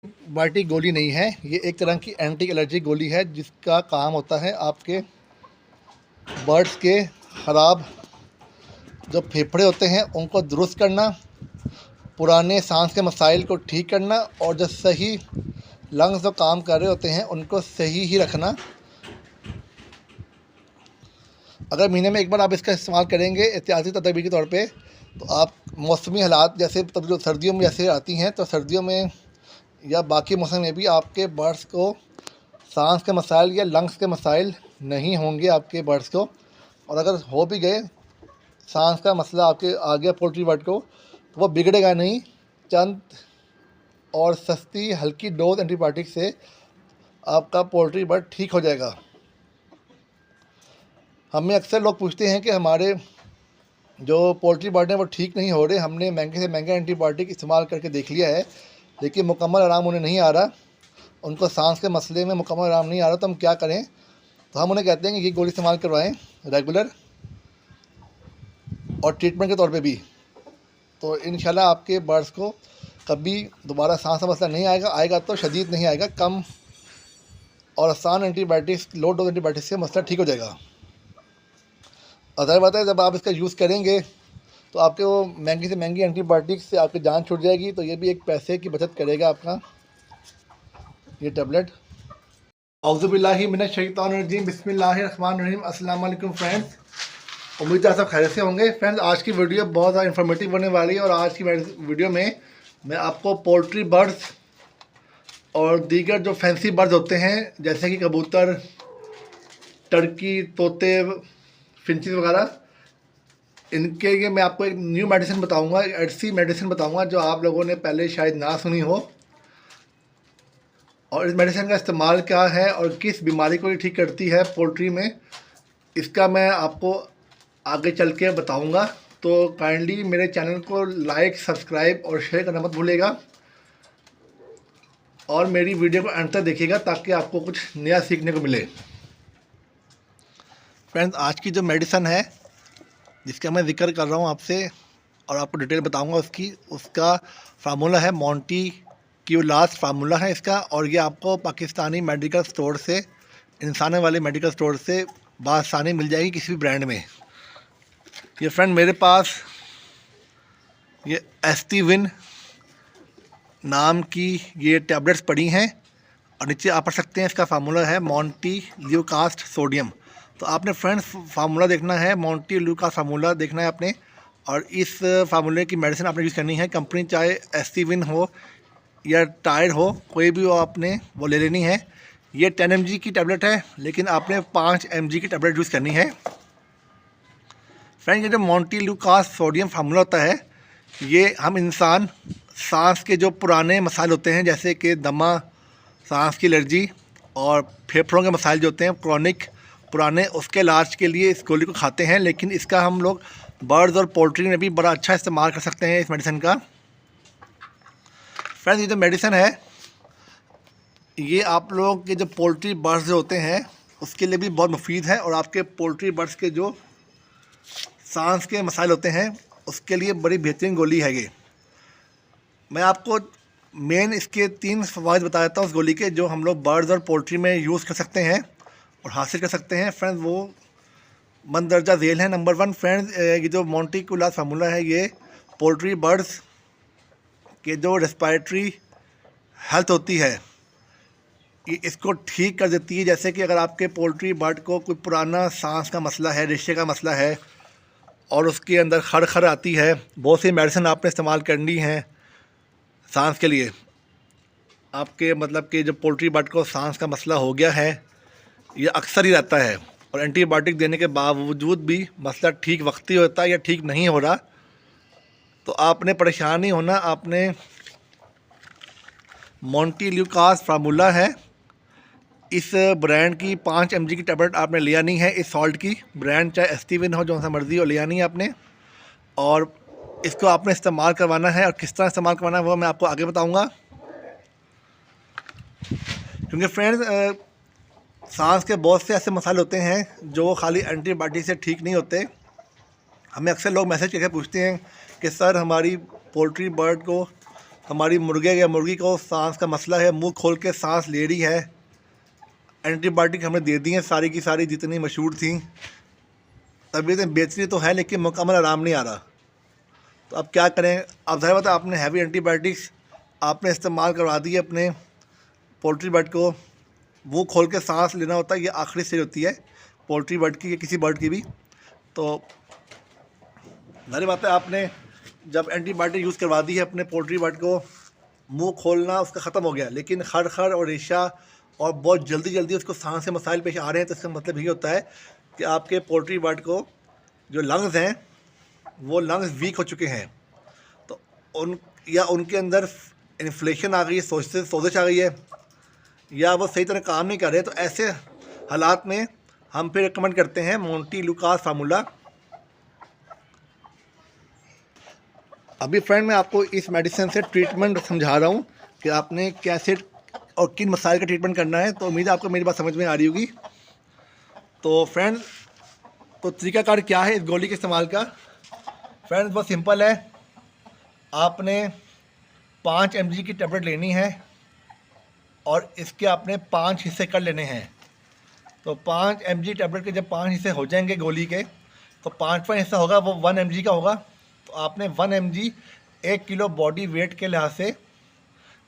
Antibiotic गोली नहीं है, ये एक तरह की एंटी एलर्जी गोली है जिसका काम होता है आपके बर्ड्स के ख़राब जो फेफड़े होते हैं उनको दुरुस्त करना, पुराने सांस के मसाइल को ठीक करना और जो सही लंग्स जो काम कर रहे होते हैं उनको सही ही रखना। अगर महीने में एक बार आप इसका इस्तेमाल करेंगे एहतियाती तदबीर के तौर पे, तो आप मौसमी हालात जैसे तब जो सर्दियों में जैसे आती हैं, तो सर्दियों में या बाकी मौसम में भी आपके बर्ड्स को सांस के मसाइल या लंग्स के मसाइल नहीं होंगे आपके बर्ड्स को। और अगर हो भी गए सांस का मसला आपके आ गया पोल्ट्री बर्ड को, तो वो बिगड़ेगा नहीं। चंद और सस्ती हल्की डोज एंटीबायोटिक से आपका पोल्ट्री बर्ड ठीक हो जाएगा। हमें अक्सर लोग पूछते हैं कि हमारे जो पोल्ट्री बर्ड हैं वो ठीक नहीं हो रहे, हमने महंगे से महंगा एंटीबायोटिक इस्तेमाल करके देख लिया है लेकिन मुकम्मल आराम उन्हें नहीं आ रहा, उनको सांस के मसले में मुकम्मल आराम नहीं आ रहा, तो हम क्या करें? तो हम उन्हें कहते हैं कि ये गोली इस्तेमाल करवाएं रेगुलर और ट्रीटमेंट के तौर पे भी, तो इंशाल्लाह आपके बर्ड्स को कभी दोबारा सांस का मसला नहीं आएगा। आएगा तो शदीद नहीं आएगा, कम और आसान एंटीबायोटिक्स, लो डोज एंटीबायोटिक्स से मसला ठीक हो जाएगा। अदर बात है, जब आप इसका यूज़ करेंगे तो आपके वो महंगी से महंगी एंटीबायोटिक्स से आपकी जान छूट जाएगी, तो ये भी एक पैसे की बचत करेगा आपका ये टैबलेट। औज़ुबिल्लाहि मिनश शैतानिर रजीम, बिस्मिल्लाहिर रहमानिर रहीम। अस्सलाम वालेकुम फ्रेंड्स, उम्मीद है आप सब खैरियत से होंगे। फ्रेंड्स, आज की वीडियो बहुत ज़्यादा इन्फॉर्मेटिव होने वाली है और आज की वीडियो में मैं आपको पोल्ट्री बर्ड्स और दीगर जो फैंसी बर्ड्स होते हैं जैसे कि कबूतर, टर्की, तोते, फिंचेस वगैरह, इनके लिए मैं आपको एक न्यू मेडिसिन बताऊंगा, ऐसी मेडिसिन बताऊंगा जो आप लोगों ने पहले शायद ना सुनी हो। और इस मेडिसिन का इस्तेमाल क्या है और किस बीमारी को ये ठीक करती है पोल्ट्री में, इसका मैं आपको आगे चल के बताऊंगा। तो काइंडली मेरे चैनल को लाइक, सब्सक्राइब और शेयर करना मत भूलिएगा और मेरी वीडियो को अंत तक देखिएगा ताकि आपको कुछ नया सीखने को मिले। फ्रेंड्स, आज की जो मेडिसिन है जिसका मैं जिक्र कर रहा हूँ आपसे और आपको डिटेल बताऊंगा उसका फार्मूला है मोंटी क्यूलास फार्मूला है इसका, और ये आपको पाकिस्तानी मेडिकल स्टोर से, इंसाने वाले मेडिकल स्टोर से बासानी मिल जाएगी किसी भी ब्रांड में। ये फ्रेंड मेरे पास ये एस्टीविन नाम की ये टैबलेट्स पड़ी हैं और नीचे आप पढ़ सकते हैं इसका फार्मूला है मोंटी ल्यूकास्ट सोडियम। तो आपने फ्रेंड्स फार्मूला देखना है, मोंटी ल्यूकास्ट फार्मूला देखना है आपने, और इस फार्मूले की मेडिसिन आपने यूज़ करनी है। कंपनी चाहे एस्टीविन हो या टायर्ड हो, कोई भी हो, आपने वो ले लेनी है। ये 10 mg की टैबलेट है लेकिन आपने 5 mg की टैबलेट यूज़ करनी है। फ्रेंड, ये जो मोंटी ल्यूकास्ट सोडियम फार्मूला होता है, ये हम इंसान सांस के जो पुराने मसाइल होते हैं जैसे कि दमा, सांस की एलर्जी और फेफड़ों के मसाइल जो होते हैं क्रॉनिक पुराने, उसके इलाज के लिए इस गोली को खाते हैं। लेकिन इसका हम लोग बर्ड्स और पोल्ट्री में भी बड़ा अच्छा इस्तेमाल कर सकते हैं इस मेडिसिन का। फ्रेंड्स, ये जो मेडिसिन है ये आप लोगों के जो पोल्ट्री बर्ड्स जो होते हैं उसके लिए भी बहुत मुफीद है, और आपके पोल्ट्री बर्ड्स के जो सांस के मसाइल होते हैं उसके लिए बड़ी बेहतरीन गोली है ये। मैं आपको मेन इसके 3 फ़वाइद बता देता हूँ उस गोली के, जो हम लोग बर्ड्स और पोल्ट्री में यूज़ कर सकते हैं और हासिल कर सकते हैं। फ्रेंड्स, वो मंदरजा झेल है। नंबर 1 फ्रेंड्स, ये जो मोंटी क्यूलास फार्मूला है ये पोल्ट्री बर्ड्स के जो रेस्पिरेटरी हेल्थ होती है ये इसको ठीक कर देती है। जैसे कि अगर आपके पोल्ट्री बर्ड को कोई पुराना सांस का मसला है, रेशे का मसला है और उसके अंदर खर आती है, बहुत सी मेडिसिन आपने इस्तेमाल करनी है सांस के लिए, आपके मतलब कि जब पोल्ट्री बर्ड को सांस का मसला हो गया है, ये अक्सर ही रहता है और एंटीबायोटिक देने के बावजूद भी मसला ठीक वक्ती होता है या ठीक नहीं हो रहा, तो आपने परेशान नहीं होना। आपने मोंटी ल्यूकास फार्मूला है, इस ब्रांड की 5 mg की टैबलेट आपने लिया नहीं है। इस सॉल्ट की ब्रांड चाहे एस्टीविन हो, जो सा मर्जी हो, लिया नहीं है आपने, और इसको आपने इस्तेमाल करवाना है। और किस तरह इस्तेमाल करवाना है वो मैं आपको आगे बताऊंगा। क्योंकि फ्रेंड्स, सांस के बहुत से ऐसे मसाले होते हैं जो खाली एंटीबायोटिक से ठीक नहीं होते। हमें अक्सर लोग मैसेज करके पूछते हैं कि सर हमारी पोल्ट्री बर्ड को हमारी मुर्गे या मुर्गी को सांस का मसला है, मुंह खोल के सांस ले रही है, एंटीबायोटिक हमने दे दी हैं सारी की सारी जितनी मशहूर थी, तबीयतें बेहतरी तो है लेकिन मुकम्मल आराम नहीं आ रहा। तो अब क्या करें? अब ज़ाहिर बात है आपने हैवी एंटीबायोटिक्स आपने इस्तेमाल करवा दी है अपने पोल्ट्री बर्ड को। मुँह खोल के सांस लेना होता है, ये आखिरी स्टेज होती है पोल्ट्री बर्ड की या किसी बर्ड की भी। तो ज़ाहिर बात है आपने जब एंटीबायोटिक यूज़ करवा दी है अपने पोल्ट्री बर्ड को, मुंह खोलना उसका ख़त्म हो गया, लेकिन खर और रेशा और बहुत जल्दी उसको सांस के मसाइल पेश आ रहे हैं। तो इसका मतलब ये होता है कि आपके पोल्ट्री बर्ड को जो लंग्स हैं वो लंग्स वीक हो चुके हैं, तो उनके अंदर इन्फ्लेशन आ गई है, सोजिश आ गई है, या वो सही तरह काम नहीं कर रहे। तो ऐसे हालात में हम फिर रिकमेंड करते हैं मोंटेलुकास फार्मूला। अभी फ्रेंड मैं आपको इस मेडिसिन से ट्रीटमेंट समझा रहा हूँ कि आपने कैसे और किन मसाइल का ट्रीटमेंट करना है। तो उम्मीद है आपको मेरी बात समझ में आ रही होगी। तो फ्रेंड तो तरीकाकार क्या है इस गोली के इस्तेमाल का? फ्रेंड्स बहुत सिंपल है, आपने 5 mg की टैबलेट लेनी है और इसके आपने 5 हिस्से कर लेने हैं। तो 5 mg टैबलेट के जब 5 हिस्से हो जाएंगे गोली के, तो 5वां हिस्सा होगा वो 1 mg का होगा। तो आपने 1 mg 1 किलो बॉडी वेट के लिहाज से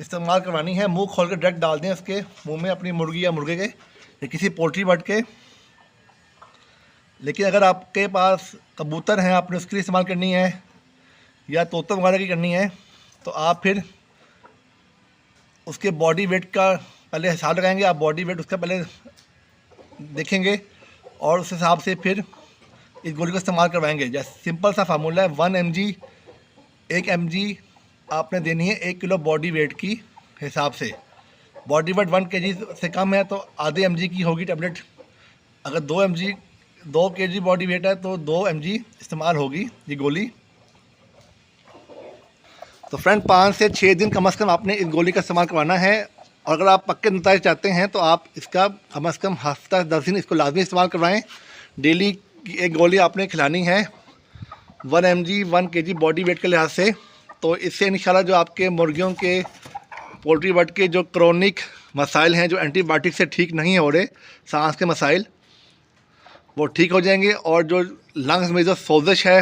इस्तेमाल करवानी है। मुंह खोल कर डायरेक्ट डाल दें उसके मुंह में, अपनी मुर्गी या मुर्गे के या किसी पोल्ट्री बर्ड के। लेकिन अगर आपके पास कबूतर हैं, आपने उसके लिए इस्तेमाल करनी है या तोते वगैरह की करनी है, तो आप फिर उसके बॉडी वेट का पहले हिसाब लगाएंगे। आप बॉडी वेट उसका पहले देखेंगे और उस हिसाब से फिर इस गोली का इस्तेमाल करवाएंगे। जैसे सिंपल सा फार्मूला है, 1 mg 1 mg आपने देनी है 1 किलो बॉडी वेट की हिसाब से। बॉडी वेट 1 kg से कम है तो आधे mg की होगी टैबलेट। अगर 2 kg बॉडी वेट है तो 2 mg इस्तेमाल होगी ये गोली। तो फ्रेंड 5 से 6 दिन कम से कम आपने इस गोली का इस्तेमाल करवाना है। और अगर आप पक्के नतीजे चाहते हैं तो आप इसका कम से कम हफ्ता 10 दिन इसको लाजमी इस्तेमाल करवाएं। डेली की एक गोली आपने खिलानी है 1 mg 1 kg बॉडी वेट के लिहाज से। तो इससे इंशाल्लाह जो आपके मुर्गियों के पोल्ट्री बर्ड के जो क्रोनिक मसाइल हैं, जो एंटीबायोटिक से ठीक नहीं हो रहे, सांस के मसाइल, वो ठीक हो जाएंगे। और जो लंग्स में जो सोजिश है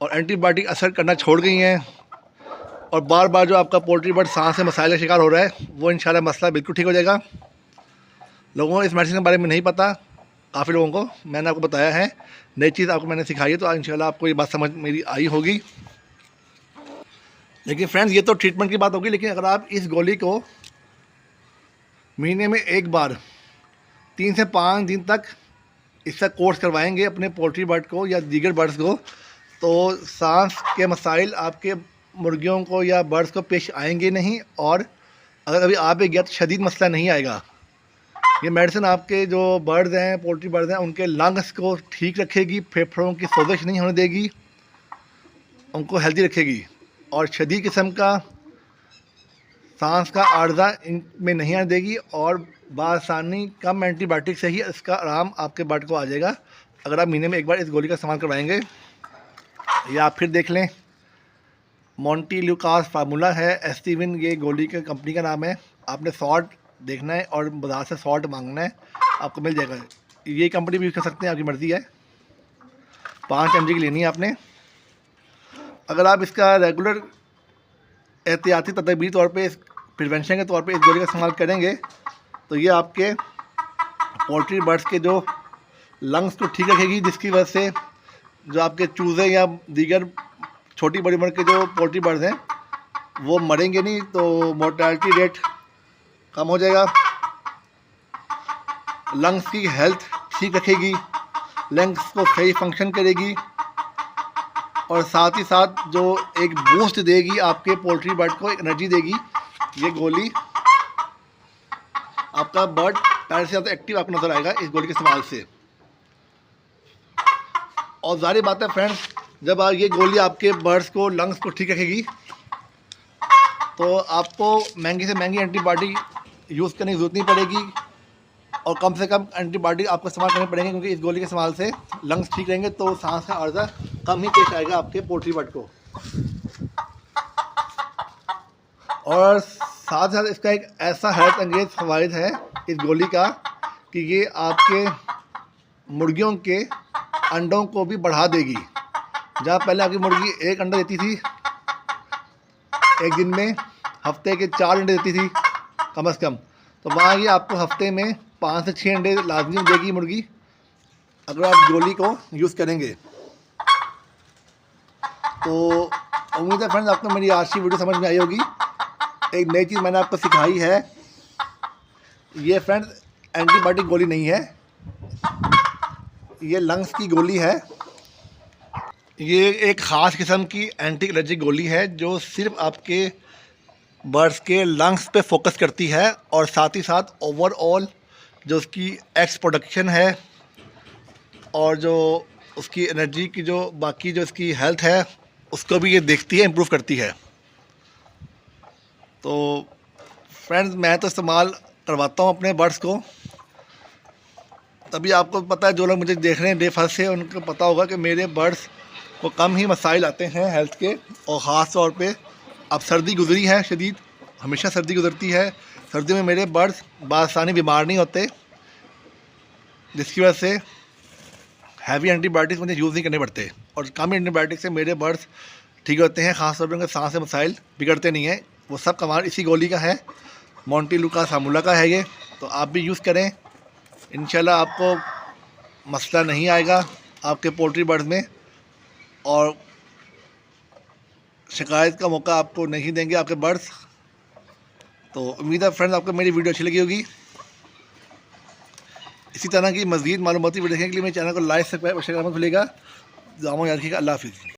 और एंटीबायोटिक असर करना छोड़ गई हैं और बार बार जो आपका पोल्ट्री बर्ड सांस के मसाइल का शिकार हो रहा है, वो इंशाल्लाह मसला बिल्कुल ठीक हो जाएगा। लोगों को इस मेडिसिन के बारे में नहीं पता, काफ़ी लोगों को मैंने आपको बताया है, नई चीज़ आपको मैंने सिखाई है, तो इंशाल्लाह आपको ये बात समझ मेरी आई होगी। लेकिन फ्रेंड्स ये तो ट्रीटमेंट की बात होगी, लेकिन अगर आप इस गोली को महीने में एक बार 3 से 5 दिन तक इसका कोर्स करवाएंगे अपने पोल्ट्री बर्ड को या दीगर बर्ड्स को, तो सांस के मसाइल आपके मुर्गियों को या बर्ड्स को पेश आएंगे नहीं। और अगर अभी आ भी गया तो शदीद मसला नहीं आएगा। ये मेडिसिन आपके जो बर्ड्स हैं, पोल्ट्री बर्ड्स हैं, उनके लंग्स को ठीक रखेगी, फेफड़ों की सोजिश नहीं होने देगी, उनको हेल्दी रखेगी और शदीद किस्म का सांस का आर्जा इनमें नहीं आने देगी। और बासानी कम एंटीबायोटिक से ही इसका आराम आपके बर्ड को आ जाएगा अगर आप महीने में एक बार इस गोली का इस्तेमाल करवाएंगे। या आप फिर देख लें, मोंटेलुकास फार्मूला है, एस्टिविन ये गोली के कंपनी का नाम है। आपने सॉल्ट देखना है और बाज़ार से सॉल्ट मांगना है, आपको मिल जाएगा। ये कंपनी भी यूज़ कर सकते हैं, आपकी मर्ज़ी है। 5 mg की लेनी है आपने। अगर आप इसका रेगुलर एहतियाती तदबीर तौर पे, प्रिवेंशन के तौर पे इस गोली का इस्तेमाल करेंगे, तो ये आपके पोल्ट्री बर्ड्स के जो लंग्स को ठीक रखेगी, जिसकी वजह से जो आपके चूज़े या दीगर छोटी बड़ी उम्र के जो पोल्ट्री बर्ड्स हैं वो मरेंगे नहीं, तो मोर्टेलिटी रेट कम हो जाएगा। लंग्स की हेल्थ ठीक रखेगी, लंग्स को सही फंक्शन करेगी और साथ ही साथ जो एक बूस्ट देगी आपके पोल्ट्री बर्ड को, एक एनर्जी देगी ये गोली। आपका बर्ड पहले से ज़्यादा एक्टिव आपको नज़र आएगा इस गोली के इस्तेमाल से। और ज़ाहिर बात है फ्रेंड्स, जब ये गोली आपके बर्ड्स को लंग्स को ठीक रखेगी तो आपको महंगी से महंगी एंटीबायोटिक यूज़ करने की ज़रूरत नहीं पड़ेगी और कम से कम एंटीबायोटिक आपको इस्तेमाल करने पड़ेंगे, क्योंकि इस गोली के इस्तेमाल से लंग्स ठीक रहेंगे तो सांस का अर्जा कम ही पेश आएगा आपके पोल्ट्री बर्ड को। और साथ साथ इसका एक ऐसा हेल्थ अंगेज फ़वाइद है इस गोली का कि ये आपके मुर्गियों के अंडों को भी बढ़ा देगी। जहाँ पहले आपकी मुर्गी एक अंडा देती थी एक दिन में, हफ्ते के 4 अंडे देती थी कम से कम, तो वहाँ ये आपको हफ्ते में 5 से 6 अंडे लाजमी देगी मुर्गी, अगर आप गोली को यूज़ करेंगे। तो उम्मीद है फ्रेंड्स आपको मेरी आज की वीडियो समझ में आई होगी। एक नई चीज़ मैंने आपको सिखाई है, ये फ्रेंड्स एंटीबायोटिक गोली नहीं है, ये लंग्स की गोली है। ये एक ख़ास किस्म की एंटी एलर्जिक गोली है जो सिर्फ आपके बर्ड्स के लंग्स पे फोकस करती है और साथ ही साथ ओवरऑल जो उसकी एग्स प्रोडक्शन है और जो उसकी एनर्जी की जो बाकी जो इसकी हेल्थ है उसको भी ये देखती है, इम्प्रूव करती है। तो फ्रेंड्स मैं तो इस्तेमाल करवाता हूँ अपने बर्ड्स को, तभी आपको पता है जो लोग मुझे देख रहे हैं डे फर्स्ट से उनको पता होगा कि मेरे बर्ड्स को कम ही मसाइल आते हैं हेल्थ के। और ख़ास तौर पे अब सर्दी गुजरी है शदीद, हमेशा सर्दी गुजरती है, सर्दियों में मेरे बर्ड्स बासानी बीमार नहीं होते, जिसकी वजह से हैवी एंटीबायोटिक्स मुझे यूज़ नहीं करने पड़ते और कम एंटीबायोटिक से मेरे बर्ड्स ठीक होते हैं। ख़ास तौर पर उनके सांस के मसाइल बिगड़ते नहीं हैं। वो सब कमाल इसी गोली का है, मोंटी लूका सामूला का है ये, तो आप भी यूज़ करें, इंशाल्लाह आपको मसला नहीं आएगा आपके पोल्ट्री बर्ड्स में और शिकायत का मौका आपको नहीं देंगे आपके बर्ड्स। तो उम्मीद है फ्रेंड्स आपको मेरी वीडियो अच्छी लगी होगी। इसी तरह की मज़ीद मालूमाती वीडियो देखने के लिए मेरे चैनल को लाइक सब्सक्राइब और शेयर करना मत भूलिएगा। दुआओं में याद रखिएगा। अल्लाह हाफ़िज़।